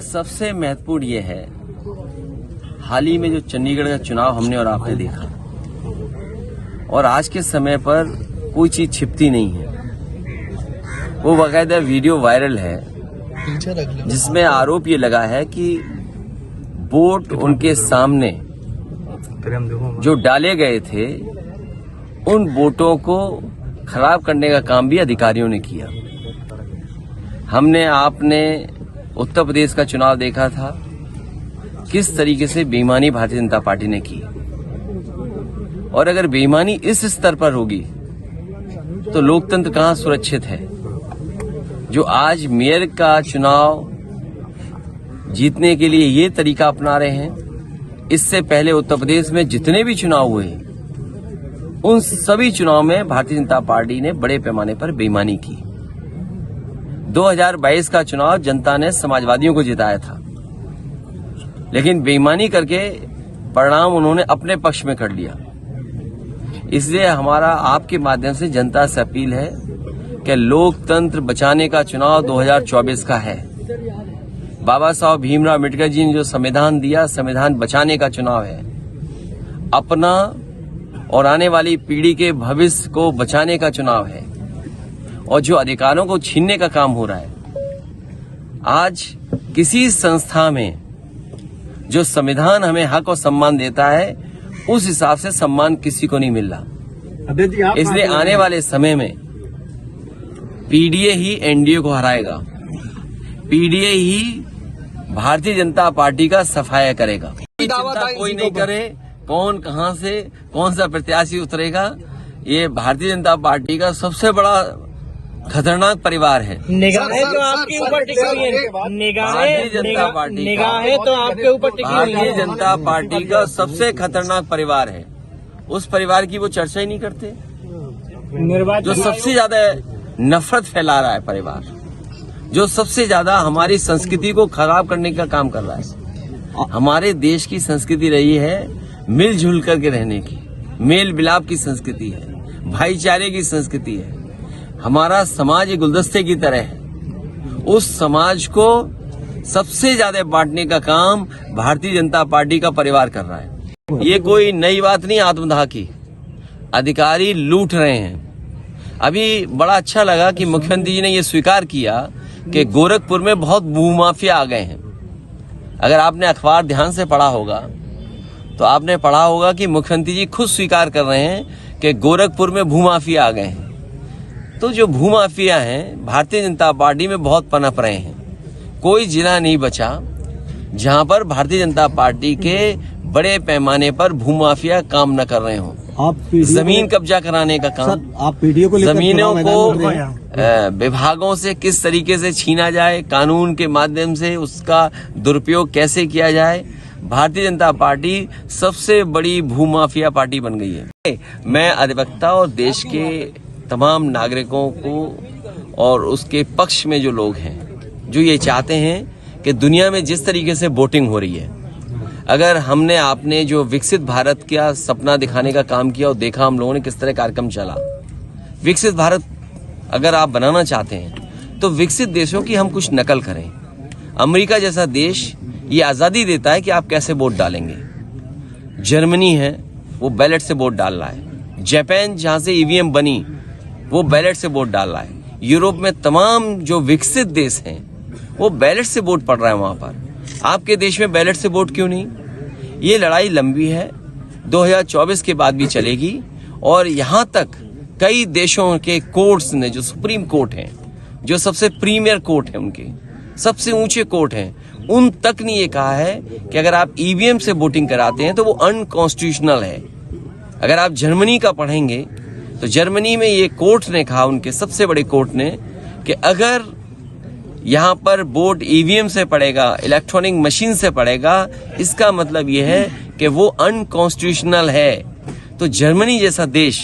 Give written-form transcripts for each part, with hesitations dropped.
सबसे महत्वपूर्ण ये है, हाल ही में जो चंडीगढ़ का चुनाव हमने और आपने देखा, और आज के समय पर कोई चीज छिपती नहीं है। वो बाकायदा वीडियो वायरल है जिसमें आरोप ये लगा है कि वोट उनके सामने जो डाले गए थे उन वोटों को खराब करने का काम भी अधिकारियों ने किया। हमने आपने उत्तर प्रदेश का चुनाव देखा था, किस तरीके से बेईमानी भारतीय जनता पार्टी ने की, और अगर बेईमानी इस स्तर पर होगी तो लोकतंत्र कहां सुरक्षित है। जो आज मेयर का चुनाव जीतने के लिए ये तरीका अपना रहे हैं, इससे पहले उत्तर प्रदेश में जितने भी चुनाव हुए उन सभी चुनाव में भारतीय जनता पार्टी ने बड़े पैमाने पर बेईमानी की। 2022 का चुनाव जनता ने समाजवादियों को जिताया था, लेकिन बेईमानी करके परिणाम उन्होंने अपने पक्ष में कर लिया। इसलिए हमारा आपके माध्यम से जनता से अपील है कि लोकतंत्र बचाने का चुनाव 2024 का है। बाबा साहब भीमराव अम्बेडकर जी ने जो संविधान दिया, संविधान बचाने का चुनाव है। अपना और आने वाली पीढ़ी के भविष्य को बचाने का चुनाव है, और जो अधिकारों को छीनने का काम हो रहा है, आज किसी संस्था में जो संविधान हमें हक और सम्मान देता है उस हिसाब से सम्मान किसी को नहीं मिल रहा। इसलिए आने वाले समय में पीडीए ही एनडीए को हराएगा, पीडीए ही भारतीय जनता पार्टी का सफाया करेगा। चिंता कोई नहीं करे कौन कहां से कौन सा प्रत्याशी उतरेगा, ये भारतीय जनता पार्टी का सबसे बड़ा खतरनाक परिवार है। निगाहें तो आपके ऊपर टिकी हुई है, भारतीय जनता पार्टी निगाहें तो आपके ऊपर टिकी हुई है। भारतीय जनता पार्टी का सबसे खतरनाक परिवार है। उस परिवार की वो चर्चा ही नहीं करते। जो सबसे ज्यादा नफरत फैला रहा है परिवार, जो सबसे ज्यादा हमारी संस्कृति को खराब करने का काम कर रहा है। हमारे देश की संस्कृति रही है मिलजुल करके रहने की, मेल मिलाप की संस्कृति है, भाईचारे की संस्कृति है। हमारा समाज एक गुलदस्ते की तरह है। उस समाज को सबसे ज्यादा बांटने का काम भारतीय जनता पार्टी का परिवार कर रहा है। ये कोई नई बात नहीं आत्मदाह की। अधिकारी लूट रहे हैं। अभी बड़ा अच्छा लगा कि मुख्यमंत्री जी ने ये स्वीकार किया कि गोरखपुर में बहुत भूमाफिया आ गए हैं। अगर आपने अखबार ध्यान से पढ़ा होगा तो आपने पढ़ा होगा कि मुख्यमंत्री जी खुद स्वीकार कर रहे हैं कि गोरखपुर में भूमाफिया आ गए हैं। तो जो भूमाफिया हैं भारतीय जनता पार्टी में बहुत पनप रहे हैं। कोई जिला नहीं बचा जहां पर भारतीय जनता पार्टी के बड़े पैमाने पर भूमाफिया काम न कर रहे हों। जमीन कब्जा कराने का काम, आप पीडीए को जमीनों को विभागों से किस तरीके से छीना जाए, कानून के माध्यम से उसका दुरुपयोग कैसे किया जाए, भारतीय जनता पार्टी सबसे बड़ी भूमाफिया पार्टी बन गई है। मैं अधिवक्ता और देश के तमाम नागरिकों को और उसके पक्ष में जो लोग हैं जो ये चाहते हैं कि दुनिया में जिस तरीके से वोटिंग हो रही है, अगर हमने आपने जो विकसित भारत का सपना दिखाने का काम किया और देखा हम लोगों ने किस तरह कार्यक्रम चला, विकसित भारत अगर आप बनाना चाहते हैं तो विकसित देशों की हम कुछ नकल करें। अमेरिका जैसा देश ये आजादी देता है कि आप कैसे वोट डालेंगे। जर्मनी है वो बैलेट से वोट डाल रहा है। जापान जहां से ईवीएम बनी वो बैलेट से वोट डाल रहा है। यूरोप में तमाम जो विकसित देश हैं वो बैलेट से वोट पड़ रहा है वहां पर। आपके देश में बैलेट से वोट क्यों नहीं? ये लड़ाई लंबी है, 2024 के बाद भी चलेगी। और यहां तक कई देशों के कोर्ट्स ने, जो सुप्रीम कोर्ट हैं, जो सबसे प्रीमियर कोर्ट है, उनके सबसे ऊंचे कोर्ट हैं, उन तक ने ये कहा है कि अगर आप ईवीएम से वोटिंग कराते हैं तो वो अनकॉन्स्टिट्यूशनल है। अगर आप जर्मनी का पढ़ेंगे तो जर्मनी में ये कोर्ट ने कहा, उनके सबसे बड़े कोर्ट ने, कि अगर यहां पर वोट ईवीएम से पड़ेगा, इलेक्ट्रॉनिक मशीन से पड़ेगा, इसका मतलब यह है कि वो अनकॉन्स्टिट्यूशनल है। तो जर्मनी जैसा देश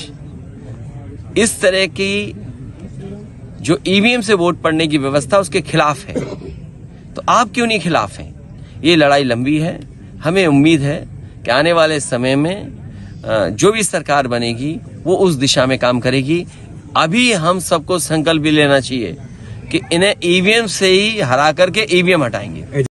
इस तरह की जो ईवीएम से वोट पड़ने की व्यवस्था उसके खिलाफ है, तो आप क्यों नहीं खिलाफ हैं? ये लड़ाई लंबी है। हमें उम्मीद है कि आने वाले समय में जो भी सरकार बनेगी वो उस दिशा में काम करेगी। अभी हम सबको संकल्प भी लेना चाहिए कि इन्हें ईवीएम से ही हरा करके ईवीएम हटाएंगे।